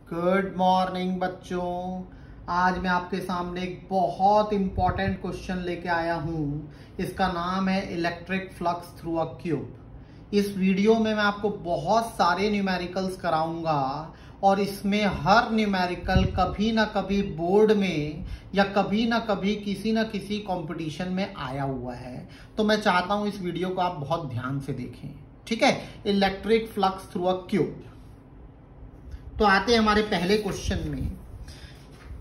Good morning बच्चों। आज मैं आपके सामने एक बहुत इंपॉर्टेंट क्वेश्चन लेके आया हूं। इसका नाम है इलेक्ट्रिक फ्लक्स थ्रू अ क्यूब। इस वीडियो में मैं आपको बहुत सारे न्यूमेरिकल्स कराऊंगा और इसमें हर न्यूमेरिकल कभी ना कभी बोर्ड में या कभी ना कभी किसी ना किसी कंपटीशन में आया हुआ है। तो मैं चाहता हूं इस वीडियो को आप बहुत ध्यान से देखें, ठीक है। इलेक्ट्रिक फ्लक्स थ्रू अ क्यूब। तो आते हैं हमारे पहले क्वेश्चन में।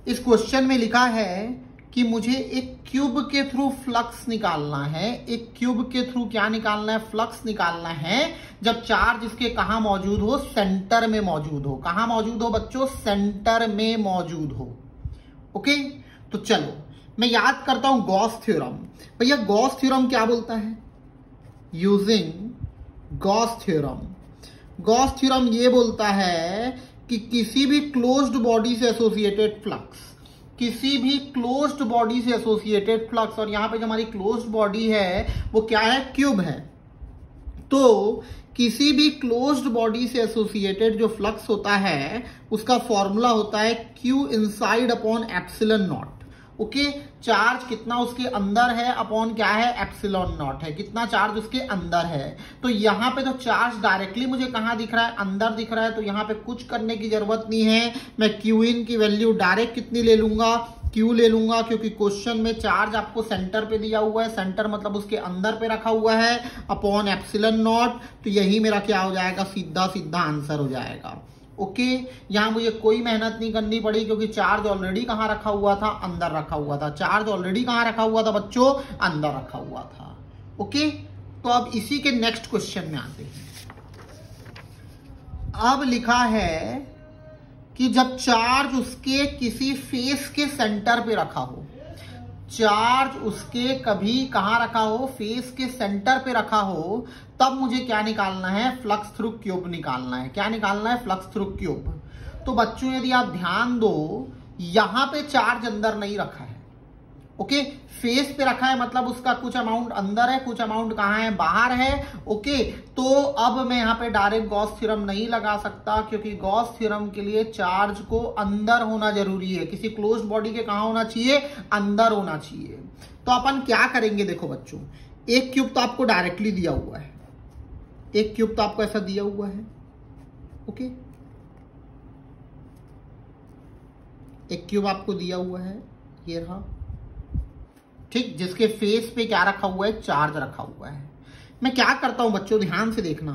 इस क्वेश्चन में लिखा है कि मुझे एक क्यूब के थ्रू फ्लक्स निकालना है। एक क्यूब के थ्रू क्या निकालना है? फ्लक्स निकालना है जब चार्ज इसके कहां मौजूद हो? सेंटर में मौजूद हो। कहां मौजूद हो बच्चों? सेंटर में मौजूद हो। ओके, तो चलो मैं याद करता हूं गॉस थ्योरम। भैया गॉस थ्योरम क्या बोलता है? Using Gauss theorem, Gauss theorem ये बोलता है कि किसी भी क्लोज्ड बॉडी से एसोसिएटेड फ्लक्स, किसी भी क्लोज्ड बॉडी से एसोसिएटेड फ्लक्स, और यहां पे जो हमारी क्लोज्ड बॉडी है वो क्या है? क्यूब है। तो किसी भी क्लोज्ड बॉडी से एसोसिएटेड जो फ्लक्स होता है उसका फॉर्मूला होता है Q inside upon epsilon not. Okay, charge कितना उसके अंदर है अपॉन क्या है? एप्सिलॉन नॉट है। कितना चार्ज उसके अंदर है। तो यहां पे तो चार्ज डायरेक्टली मुझे कहां दिख रहा है? अंदर दिख रहा है। तो यहां पे कुछ करने की जरूरत नहीं है। मैं Q इन की वैल्यू डायरेक्ट कितनी ले लूंगा? Q ले लूंगा, क्योंकि क्वेश्चन में चार्ज आपको सेंटर पे दिया हुआ है। सेंटर मतलब उसके अंदर पे रखा हुआ है, अपॉन एप्सिलॉन नॉट। तो यही मेरा क्या हो जाएगा? सीधा सीधा आंसर हो जाएगा। ओके, यहां मुझे कोई मेहनत नहीं करनी पड़ी, क्योंकि चार्ज ऑलरेडी कहां रखा हुआ था? अंदर रखा हुआ था। चार्ज ऑलरेडी कहां रखा हुआ था बच्चों? अंदर रखा हुआ था। ओके, तो अब इसी के नेक्स्ट क्वेश्चन में आते हैं। अब लिखा है कि जब चार्ज उसके किसी फेस के सेंटर पे रखा हो, चार्ज उसके कभी कहां रखा हो? फेस के सेंटर पे रखा हो, तब मुझे क्या निकालना है? फ्लक्स थ्रू क्यूब निकालना है। क्या निकालना है? Flux through cube. तो बच्चों यदि आप ध्यान दो, यहां पे चार्ज अंदर नहीं रखा है। ओके, फेस पे रखा है मतलब उसका कुछ अमाउंट अंदर है, कुछ अमाउंट कहां है? बाहर है। ओके, तो अब मैं यहां पे डायरेक्ट गॉस थ्योरम नहीं लगा सकता, क्योंकि गॉस थ्योरम के लिए चार्ज को अंदर होना जरूरी है। किसी क्लोज्ड बॉडी के कहां होना चाहिए? अंदर होना चाहिए। तो अपन क्या करेंगे? देखो बच्चों, एक क्यूब तो आपको डायरेक्टली दिया हुआ है, एक क्यूब तो आपको ऐसा दिया हुआ है। ओके, एक क्यूब आपको दिया हुआ है, ये रहा, ठीक, जिसके फेस पे क्या रखा हुआ है? चार्ज रखा हुआ है। मैं क्या करता हूं बच्चों, ध्यान से देखना,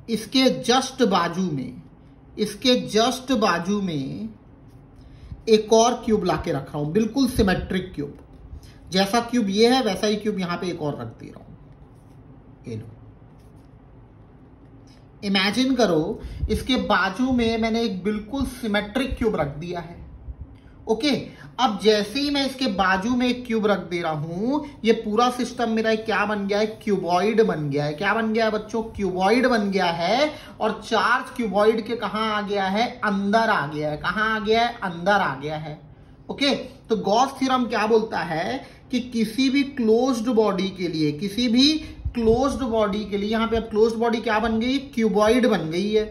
इसके जस्ट बाजू में, इसके जस्ट बाजू में एक और क्यूब लाके रख रहा हूं, बिल्कुल सिमेट्रिक क्यूब। जैसा क्यूब ये है वैसा ही क्यूब यहां पे एक और रख दे रहा हूं। ये लो, इमेजिन करो इसके बाजू में मैंने एक बिल्कुल सिमेट्रिक क्यूब रख दिया है। ओके, अब जैसे ही मैं इसके बाजू में एक क्यूब रख दे रहा हूं, ये पूरा सिस्टम मेरा क्या बन गया है? क्यूबॉइड बन गया है। क्या बन गया है बच्चों? क्यूबॉइड बन गया है। और चार्ज क्यूबॉइड के कहां आ गया है? अंदर आ गया है। कहां आ गया है? अंदर आ गया है। ओके, तो गॉस थ्योरम क्या बोलता है कि किसी भी क्लोज्ड बॉडी के लिए, किसी भी क्लोज्ड बॉडी के लिए, यहां पे अब क्लोज्ड बॉडी क्या बन गई? क्यूबॉइड बन गई है।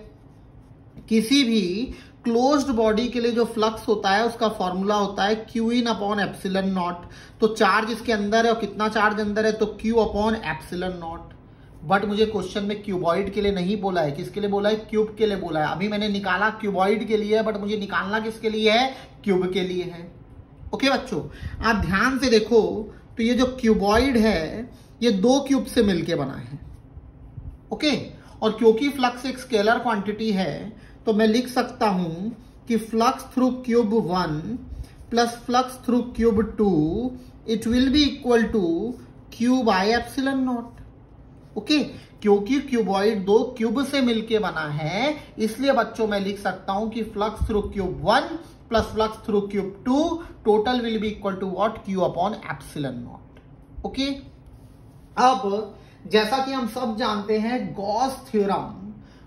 किसी भी क्लोज्ड बॉडी के लिए जो फ्लक्स होता है उसका फॉर्मूला होता है Q in upon epsilon not. तो चार्ज इसके अंदर है, और कितना चार्ज अंदर है? तो Q upon epsilon not. But मुझे क्वेश्चन में क्यूबॉइड के लिए नहीं बोला है। किसके लिए बोला है? क्यूब के लिए बोला है। अभी मैंने निकाला क्यूबॉइड के लिए, बट मुझे निकालना किसके लिए है? क्यूब के लिए है। ओके बच्चों, आप ध्यान से देखो, तो ये जो क्यूबॉइड है ये दो क्यूब से मिलके बना है। ओके, और क्योंकि फ्लक्स एक स्केलर क्वांटिटी है, तो मैं लिख सकता हूं कि flux through cube 1 plus flux through cube 2 it will be equal to Q by epsilon not. Okay, क्योंकि क्यूबॉइड दो क्यूब से मिलके बना है, इसलिए बच्चों मैं लिख सकता हूं कि flux through cube 1 plus flux through cube 2 total will be equal to what? Q upon epsilon not. Okay, अब जैसा कि हम सब जानते हैं गॉस थ्योरम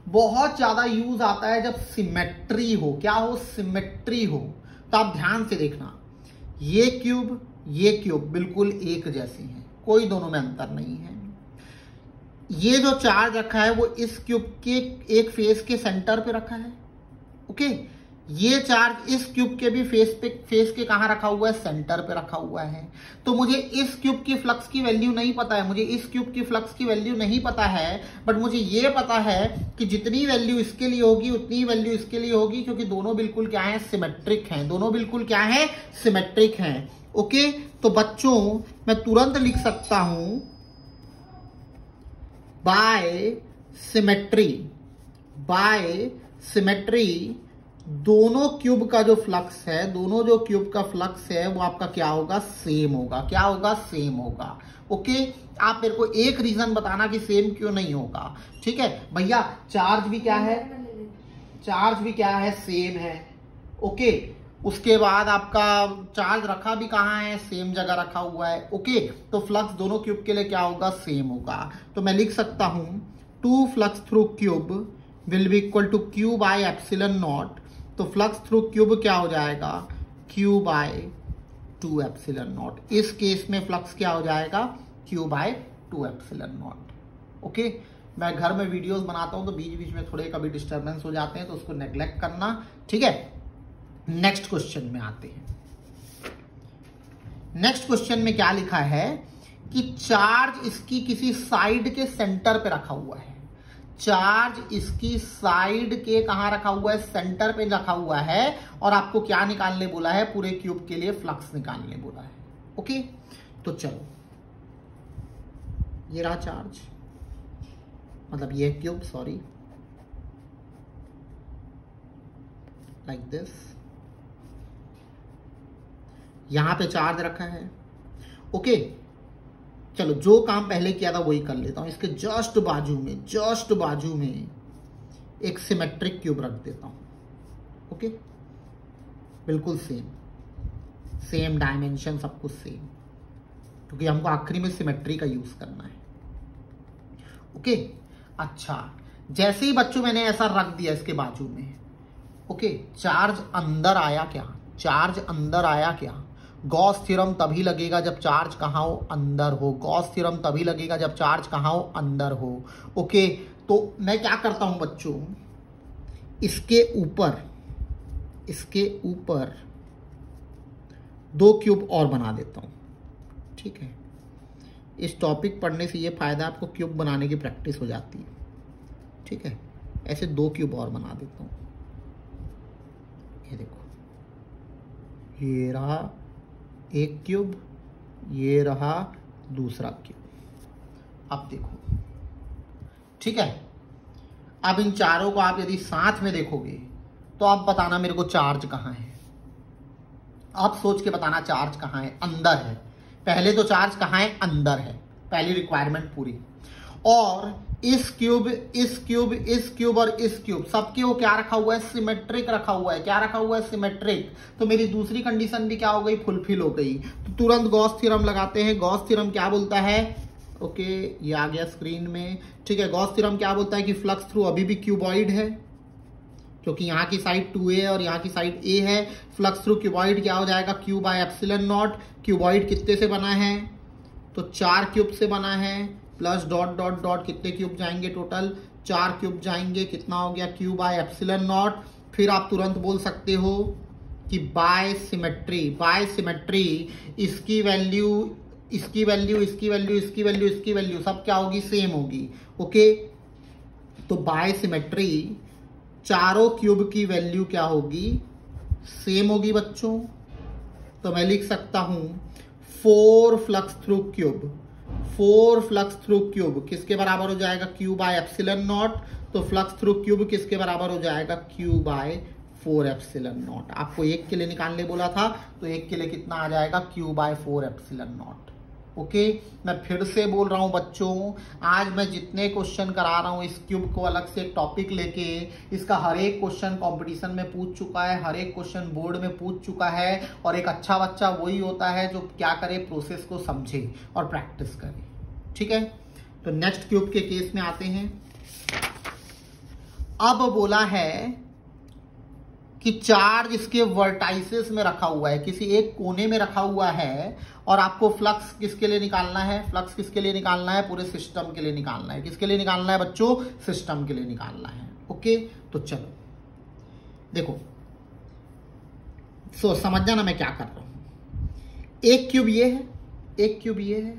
बहुत ज्यादा यूज आता है जब सिमेट्री हो। क्या हो? सिमेट्री हो। तो आप ध्यान से देखना, ये क्यूब बिल्कुल एक जैसे हैं, कोई दोनों में अंतर नहीं है। ये जो चार्ज रखा है वो इस क्यूब के एक फेस के सेंटर पे रखा है। ओके, ये चार्ज इस क्यूब के भी फेस के कहां रखा हुआ है, सेंटर पे रखा हुआ है। तो मुझे इस क्यूब की फ्लक्स की वैल्यू नहीं पता है, मुझे इस क्यूब की फ्लक्स की वैल्यू नहीं पता है, बट मुझे ये पता है कि जितनी वैल्यू इसके लिए होगी उतनी वैल्यू इसके लिए होगी, क्योंकि दोनों बिल्कुल क्या है, सिमेट्रिक हैं। दोनों बिल्कुल क्या है, सिमेट्रिक हैं। ओके, तो बच्चों मैं तुरंत लिख सकता हूं बाय सिमेट्री दोनों क्यूब का जो फ्लक्स है, दोनों जो क्यूब का फ्लक्स है वो आपका क्या होगा, सेम होगा। क्या होगा, सेम होगा। ओके, आप मेरे को एक रीजन बताना कि सेम क्यों नहीं होगा। ठीक है भैया, चार्ज भी क्या है, सेम है। ओके, उसके बाद आपका चार्ज रखा भी कहां है, सेम जगह रखा हुआ है। ओके, तो फ्लक्स दोनों क्यूब के लिए क्या होगा, सेम होगा। तो मैं लिख सकता हूं 2 flux through cube will be equal to Q by epsilon not. तो फ्लक्स थ्रू क्यूब क्या हो जाएगा, Q बाय 2 एप्सिलॉन नॉट। इस केस में फ्लक्स क्या हो जाएगा, Q by 2 epsilon not. Okay, मैं घर में वीडियोस बनाता हूं तो बीच बीच में थोड़े कभी डिस्टर्बेंस हो जाते हैं, तो उसको नेग्लेक्ट करना। ठीक है, नेक्स्ट क्वेश्चन में आते हैं। नेक्स्ट क्वेश्चन में क्या लिखा है कि चार्ज इसकी किसी साइड के सेंटर पे रखा हुआ है। चार्ज इसकी साइड के कहां रखा हुआ है, सेंटर पे रखा हुआ है, और आपको क्या निकालने बोला है, पूरे क्यूब के लिए फ्लक्स निकालने बोला है। ओके, तो चलो, ये रहा चार्ज, मतलब ये क्यूब, सॉरी, लाइक दिस। यहां पे चार्ज रखा है। ओके, चलो जो काम पहले किया था वही कर लेता हूं। इसके जस्ट बाजू में एक सिमेट्रिक क्यूब रख देता हूं। ओके, बिल्कुल सेम डायमेंशन, सब कुछ सेम, क्योंकि हमको आखिरी में सिमेट्री का यूज करना है। ओके, अच्छा, जैसे ही बच्चों मैंने ऐसा रख दिया इसके बाजू में, ओके, चार्ज अंदर आया क्या, गॉस थ्योरम तभी लगेगा जब चार्ज कहां हो, अंदर हो। गॉस थ्योरम तभी लगेगा जब चार्ज कहां हो, अंदर हो। ओके, तो मैं क्या करता हूं बच्चों, इसके ऊपर 2 क्यूब और बना देता हूं। ठीक है, इस टॉपिक पढ़ने से ये फायदा, आपको क्यूब बनाने की प्रैक्टिस हो जाती है। ठीक है, ऐसे 2 क्यूब और बना देता हूं। ये देखो, ये रहा एक क्यूब, ये रहा दूसरा क्यूब। अब देखो, ठीक है, अब इन चारों को आप यदि साथ में देखोगे तो आप बताना मेरे को चार्ज कहां है। आप सोच के बताना चार्ज कहां है, अंदर है। पहले तो चार्ज कहां है, अंदर है, पहली रिक्वायरमेंट पूरी। और इस क्यूब और इस क्यूब सबके वो क्या रखा हुआ है, सिमेट्रिक रखा हुआ है। क्या रखा हुआ है, सिमेट्रिक। तो मेरी दूसरी कंडीशन भी क्या हो गई, फुलफिल हो गई। तो तुरंत गॉस थ्योरम लगाते हैं। गॉस थ्योरम क्या बोलता है, ओके, ये आ गया स्क्रीन में। ठीक है, गॉस थ्योरम क्या बोलता है कि फ्लक्स थ्रू अभी भी क्यूबॉइड है, क्योंकि यहाँ की साइड 2a और यहाँ की साइड a है। फ्लक्स थ्रू क्यूबॉइड क्या हो जाएगा, Q by epsilon not. Cuboid कितने से बना है, तो 4 क्यूब से बना है, प्लस डॉट डॉट डॉट, कितने क्यूब जाएंगे टोटल, 4 क्यूब जाएंगे। कितना हो गया, Q बाय एप्सिलॉन नॉट। फिर आप तुरंत बोल सकते हो कि बाय सिमेट्री इसकी वैल्यू सब क्या होगी, सेम होगी। ओके, तो बाय सिमेट्री चारों क्यूब की वैल्यू क्या होगी, सेम होगी बच्चों। तो मैं लिख सकता हूं 4 फ्लक्स थ्रू क्यूब किसके बराबर हो जाएगा, Q बाय एप्सिलॉन नॉट। तो फ्लक्स थ्रू क्यूब किसके बराबर हो जाएगा, Q बाय 4 एप्सिलॉन नॉट। आपको एक के लिए निकालने बोला था, तो एक के लिए कितना आ जाएगा, Q by 4 epsilon not. Okay, मैं फिर से बोल रहा हूं बच्चों, आज मैं जितने क्वेश्चन करा रहा हूं इस क्यूब को अलग से टॉपिक लेके, इसका हर एक क्वेश्चन कंपटीशन में पूछ चुका है, हर एक क्वेश्चन बोर्ड में पूछ चुका है। और एक अच्छा बच्चा वही होता है जो क्या करे, प्रोसेस को समझे और प्रैक्टिस करे। ठीक है, तो नेक्स्ट क्यूब के केस में आते हैं। अब बोला है कि चार्ज इसके वर्टाइसिस में रखा हुआ है, किसी एक कोने में रखा हुआ है, और आपको फ्लक्स किसके लिए निकालना है, फ्लक्स किसके लिए निकालना है, पूरे सिस्टम के लिए निकालना है। किसके लिए निकालना है बच्चों, सिस्टम के लिए निकालना है। ओके, तो चलो देखो, समझ जाना मैं क्या कर रहा हूं। एक क्यूब ये है, एक क्यूब ये है,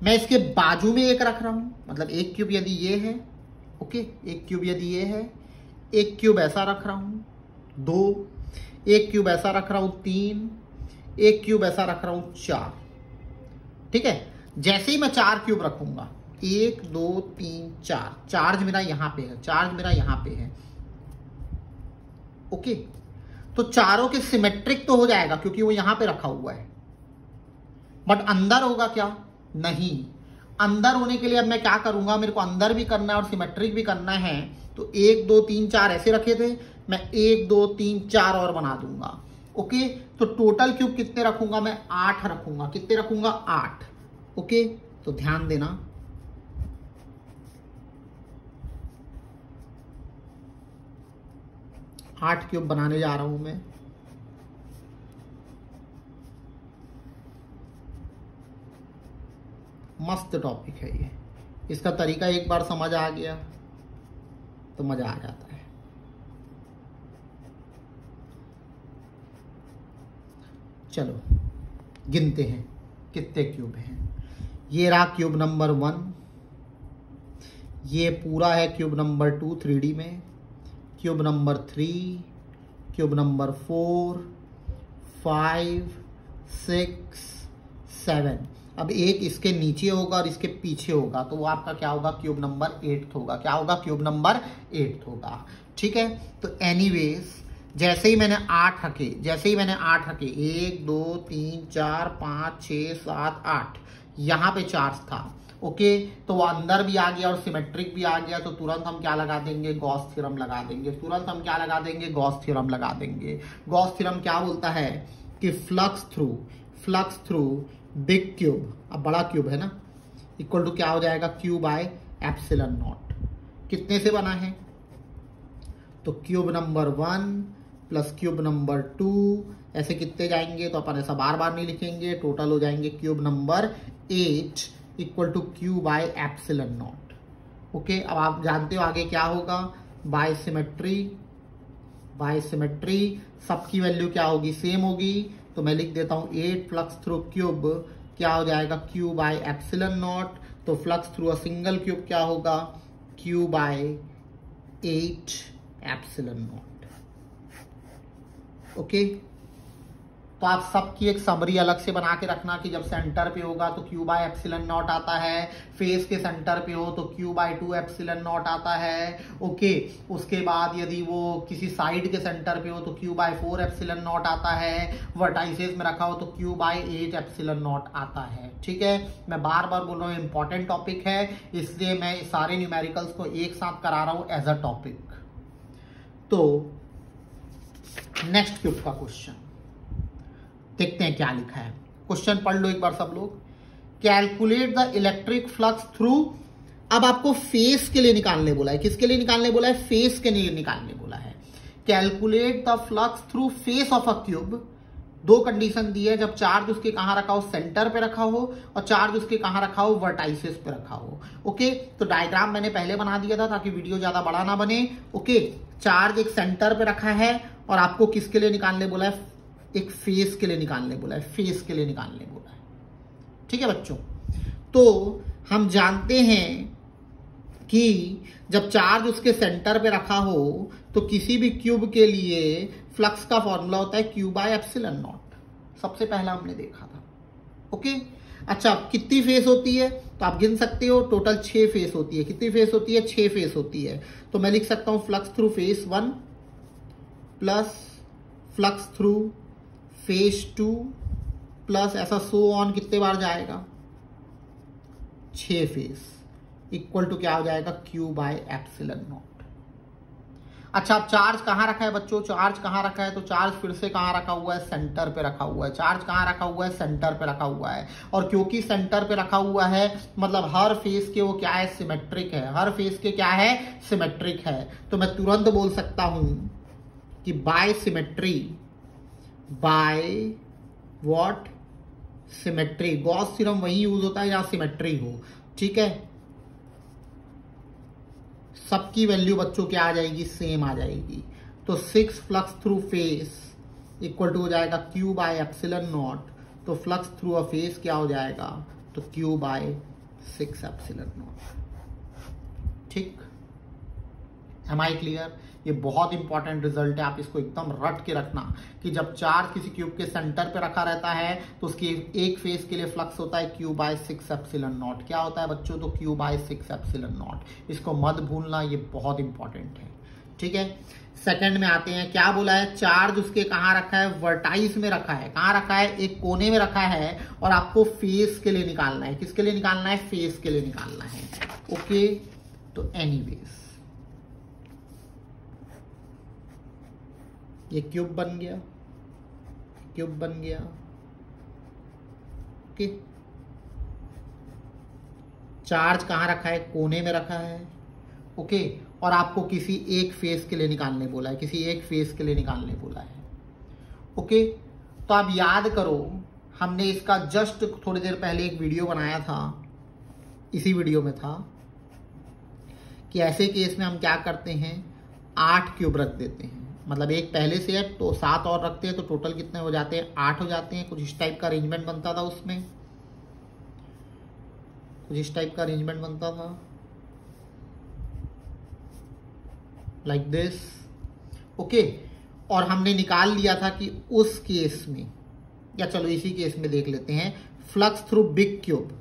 मैं इसके बाजू में एक रख रहा हूं, मतलब एक क्यूब यदि ये है, ओके, एक क्यूब यदि ये है, एक क्यूब ऐसा रख रहा हूं 2, एक क्यूब ऐसा रख रहा हूं 3, एक क्यूब ऐसा रख रहा हूं 4। ठीक है, जैसे ही मैं 4 क्यूब रखूंगा, 1 2 3 4, चार्ज मेरा यहां पे है, चार्ज मेरा यहां पे है। ओके, तो चारों के सिमेट्रिक तो हो जाएगा क्योंकि वो यहां पे रखा हुआ है, बट अंदर होगा क्या, नहीं। अंदर होने के लिए अब मैं क्या करूंगा, मेरे को अंदर भी करना है और सिमेट्रिक भी करना है, तो 1 2 3 4 ऐसे रखे थे, मैं 1 2 3 4 और बना दूंगा। ओके, तो टोटल क्यूब कितने रखूंगा, मैं 8 रखूंगा। कितने रखूंगा, 8। ओके, तो ध्यान देना, आठ क्यूब बनाने जा रहा हूं मैं। मस्त टॉपिक है ये, इसका तरीका एक बार समझ आ गया तो मजा आ जाता है। चलो गिनते हैं कितने क्यूब हैं। ये रहा क्यूब नंबर 1, ये पूरा है क्यूब नंबर 2 3D में, क्यूब नंबर 3, क्यूब नंबर 4 5 6 7। अब एक इसके नीचे होगा और इसके पीछे होगा, तो वो आपका क्या होगा, क्यूब नंबर 8 होगा। क्या होगा, क्यूब नंबर 8 होगा। ठीक है, तो एनीवेज जैसे ही मैंने 8 रखे, जैसे ही मैंने 8 रखे, 1 2 3 4 5 6 7 8, यहां पे चार्ज था। ओके, तो वो अंदर भी आ गया और सिमेट्रिक भी आ गया, तो तुरंत हम क्या लगा देंगे, गॉस थ्योरम लगा देंगे। तुरंत हम क्या लगा देंगे, गॉस थ्योरम लगा देंगे। गॉस थ्योरम क्या बोलता है कि फ्लक्स थ्रू बिग क्यूब, अब बड़ा क्यूब है ना, इक्वल टू क्या हो जाएगा, क्यू बाय एप्सिलॉन नॉट। कितने से बना है, तो cube number 1 plus cube number 2, ऐसे कितने जाएंगे, तो अपन ऐसा बार बार नहीं लिखेंगे, टोटल हो जाएंगे cube number 8 equal to Q by epsilon not. Okay, अब आप जानते हो आगे क्या होगा, बाय सिमेट्री सबकी वैल्यू क्या होगी, सेम होगी, तो मैं लिख देता हूं 8 फ्लक्स थ्रू क्यूब क्या हो जाएगा, क्यू बाय एप्सिलॉन नॉट। तो flux through a single cube क्या होगा, Q by 8 epsilon not. Okay, तो आप सबकी एक समरी अलग से बना के रखना कि जब सेंटर पे होगा तो क्यू बाय एप्सिलॉन नॉट आता है, फेस के सेंटर पे हो तो क्यू बाय 2 एप्सिलॉन नॉट आता है। ओके, उसके बाद यदि वो किसी साइड के सेंटर पे हो तो क्यू बाय 4 एप्सिलॉन नॉट आता है, वर्टाइसेस में रखा हो तो क्यू बाय 8 एप्सिलॉन नॉट आता है। ठीक है, मैं बार बार बोल रहा हूँ इंपॉर्टेंट टॉपिक है, इसलिए मैं सारे न्यूमेरिकल्स को एक साथ करा रहा हूँ एज अ टॉपिक। तो नेक्स्ट क्यूब का क्वेश्चन देखते हैं क्या लिखा है। क्वेश्चन पढ़ लो एक बार सब लोग। Calculate the electric flux through, अब आपको फेस के लिए निकालने बोला है। किसके लिए निकालने बोला है, फेस के लिए निकालने बोला है। Calculate the flux through face of a cube. दो कंडीशन दी है, जब चार्ज उसके कहां रखा हो, सेंटर पे रखा हो, और चार्ज उसके कहां रखा हो, वर्टाइसेस पे रखा हो। ओके, तो डायग्राम मैंने पहले बना दिया था ताकि वीडियो ज्यादा बड़ा ना बने। ओके, चार्ज एक सेंटर पे रखा है और आपको किसके लिए निकालने बोला है, एक फेस के लिए निकालने बोला है, फेस के लिए निकालने बोला है। ठीक है बच्चों, तो हम जानते हैं कि जब चार्ज उसके सेंटर पे रखा हो तो किसी भी क्यूब के लिए फ्लक्स का फॉर्मूला होता है क्यू बाय एप्सिलॉन नॉट। सबसे पहला हमने देखा था। ओके, अच्छा कितनी फेस होती है, तो आप गिन सकते हो, टोटल 6 फेस होती है। कितनी फेस होती है, 6 फेस होती है। तो मैं लिख सकता हूं flux through face 1 plus flux through face 2 plus ऐसा सो ऑन, कितने बार जाएगा, 6 फेस, इक्वल टू क्या हो जाएगा, क्यू बाय एप्सिलॉन नॉट। अच्छा, अब चार्ज कहां रखा है बच्चों, चार्ज कहां रखा है, तो चार्ज फिर से कहां रखा हुआ है, सेंटर पे रखा हुआ है। चार्ज कहां रखा हुआ है, सेंटर पे रखा हुआ है। और क्योंकि सेंटर पे रखा हुआ है मतलब हर फेस के वो क्या है, सिमेट्रिक है। हर फेस के क्या है, सिमेट्रिक है। तो मैं तुरंत बोल सकता हूं कि by symmetry, by what, symmetry. Gauss theorem वही यूज होता है जहां सिमेट्री हो, ठीक है। सबकी वैल्यू बच्चों क्या आ जाएगी, सेम आ जाएगी। तो 6 flux through face equal to हो जाएगा Q बाय एप्सिलॉन नॉट। तो फ्लक्स थ्रू अ फेस क्या हो जाएगा, तो Q बाय 6 एप्सिलॉन नॉट। ठीक, एम आई क्लियर? ये बहुत इंपॉर्टेंट रिजल्ट है, आप इसको एकदम रट के रखना कि जब चार्ज किसी क्यूब के सेंटर पे रखा रहता है तो उसकी एक फेस के लिए फ्लक्स होता है Q बाय 6 एप्सिलॉन नॉट। क्या होता है बच्चों, तो Q बाय 6 एप्सिलॉन नॉट। इसको मत भूलना, ये बहुत इंपॉर्टेंट है, ठीक है। सेकंड में आते हैं, क्या बोला है, चार्ज उसके कहां रखा है, वर्टाइस में रखा है। कहां रखा है, एक कोने में रखा है, और आपको फेस के लिए निकालना है। किसके लिए निकालना है, फेस के लिए निकालना है। ओके, तो एनीवेज ये क्यूब बन गया, क्यूब बन गया। ओके, चार्ज कहां रखा है, कोने में रखा है। ओके, और आपको किसी एक फेस के लिए निकालने बोला है, किसी एक फेस के लिए निकालने बोला है। ओके, तो आप याद करो, हमने इसका जस्ट थोड़ी देर पहले एक वीडियो बनाया था, इसी वीडियो में था कि ऐसे केस में हम क्या करते हैं, 8 क्यूब रख देते हैं। मतलब एक पहले से है तो 7 और रखते हैं, तो टोटल कितने हो जाते हैं, 8 हो जाते हैं। कुछ इस टाइप का अरेंजमेंट बनता था उसमें, कुछ इस टाइप का अरेंजमेंट बनता था, लाइक दिस। ओके, और हमने निकाल लिया था कि उस केस में, या चलो इसी केस में देख लेते हैं, flux through big cube,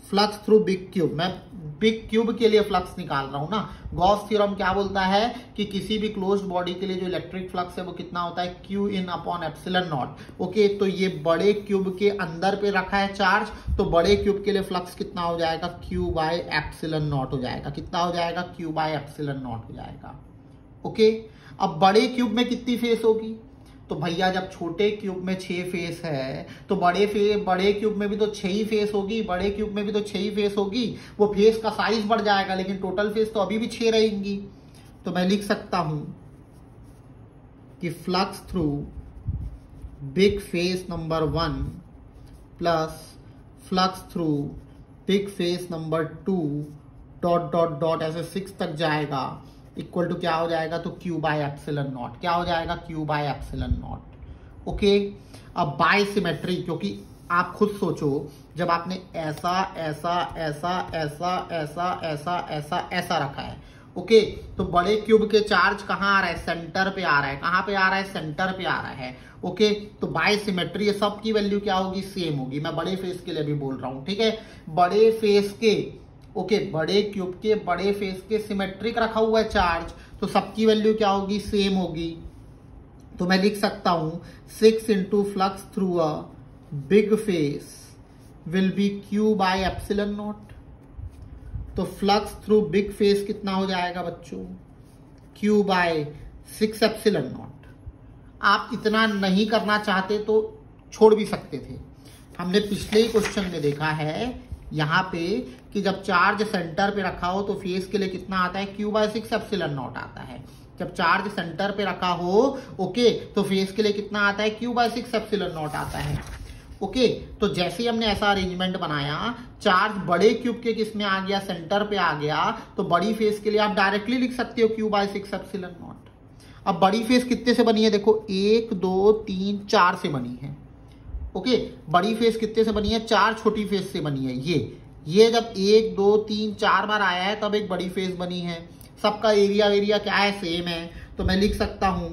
flux through big cube. मैं बिग क्यूब के लिए फ्लक्स निकाल रहा हूं ना। गॉस थ्योरम क्या बोलता है कि किसी भी क्लोज्ड बॉडी के लिए जो इलेक्ट्रिक फ्लक्स है वो कितना होता है, Q in upon epsilon not. Okay, तो ये बड़े क्यूब के अंदर पे रखा है चार्ज, तो बड़े क्यूब के लिए फ्लक्स कितना हो जाएगा, Q बाय एप्सिलॉन नॉट हो जाएगा। कितना हो जाएगा, Q बाय एप्सिलॉन नॉट हो जाएगा। ओके, अब बड़े क्यूब में कितनी फेस होगी, तो भैया जब छोटे क्यूब में 6 फेस है तो बड़े क्यूब में भी तो 6 ही फेस होगी, बड़े क्यूब में भी तो 6 ही फेस होगी। वो फेस का साइज बढ़ जाएगा लेकिन टोटल फेस तो अभी भी 6 रहेंगी। तो मैं लिख सकता हूं कि flux through big face number 1 plus flux through big face number 2 dot dot dot ऐसे 6 तक जाएगा, इक्वल टू क्या हो जाएगा, तो Q बाय एप्सिलॉन नॉट। क्या हो जाएगा, Q by epsilon not. Okay, अब बाय सिमेट्री, क्योंकि आप खुद सोचो, जब आपने ऐसा ऐसा ऐसा ऐसा ऐसा ऐसा ऐसा ऐसा रखा है, ओके, तो बड़े क्यूब के चार्ज कहां आ रहा है, सेंटर पे आ रहा है। कहां पे आ रहा है, सेंटर पे आ रहा है। ओके, तो बाय सिमेट्री सब की वैल्यू क्या होगी, सेम होगी। मैं बड़े फेस के लिए भी बोल रहा हूं, ठीक है। बड़े फेस के, ओके, बड़े क्यूब के बड़े फेस के सिमेट्रिक रखा हुआ है चार्ज, तो सबकी वैल्यू क्या होगी, सेम होगी। तो मैं लिख सकता हूं 6 into flux through a big face will be Q by epsilon not. तो फ्लक्स थ्रू बिग फेस कितना हो जाएगा बच्चों, Q बाय 6 एप्सिलॉन नॉट। आप इतना नहीं करना चाहते तो छोड़ भी सकते थे। हमने पिछले ही क्वेश्चन में देखा है यहां पे कि जब चार्ज सेंटर पे रखा हो तो फेस के लिए कितना आता है, Q बाय 6 एप्सिलॉन नॉट आता है। जब चार्ज सेंटर पे रखा हो, ओके, तो फेस के लिए कितना आता है, Q बाय 6 एप्सिलॉन नॉट आता है। ओके, तो जैसे ही हमने ऐसा अरेंजमेंट बनाया, चार्ज बड़े क्यूब के किस में आ गया, सेंटर पे आ गया, तो बड़ी फेस के लिए आप डायरेक्टली लिख सकते हो Q बाय 6 एप्सिलॉन नॉट। अब बड़ी फेस कितने से बनी है, देखो 1 2 3 4 से बनी है। ओके, बड़ी फेस कितने से बनी है, 4 छोटी फेस से बनी है। ये जब 1 2 3 4 बार आया है तब एक बड़ी फेस बनी है। सबका एरिया क्या है, सेम है। तो मैं लिख सकता हूं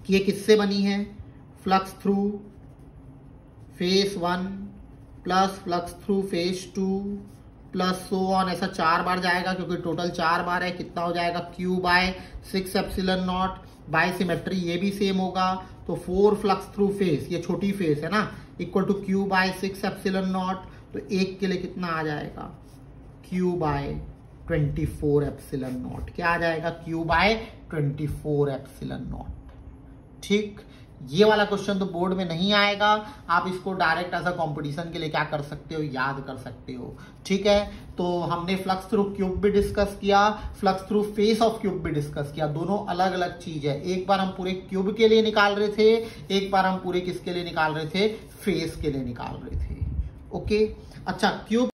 कि ये किससे बनी है, flux through face 1 plus flux through face 2 plus so on, ऐसा 4 बार जाएगा क्योंकि टोटल 4 बार है। कितना हो जाएगा, Q by 6 epsilon not. By symmetry ये भी सेम होगा, तो 4 फ्लक्स थ्रू फेस, ये छोटी फेस है ना, equal to Q by 6 epsilon not. तो एक के लिए कितना आ जाएगा, Q बाय 24 एप्सिलॉन नॉट। क्या आ जाएगा, Q बाय 24 एप्सिलॉन नॉट। ठीक, ये वाला क्वेश्चन तो बोर्ड में नहीं आएगा, आप इसको डायरेक्ट एज अ कंपटीशन के लिए क्या कर सकते हो, याद कर सकते हो। ठीक है, तो हमने फ्लक्स थ्रू क्यूब भी डिस्कस किया, flux through face of cube भी डिस्कस किया। दोनों अलग अलग चीज है, एक बार हम पूरे क्यूब के लिए निकाल रहे थे, एक बार हम पूरे किसके लिए निकाल रहे थे, फेस के लिए निकाल रहे थे। ओके, अच्छा क्यूब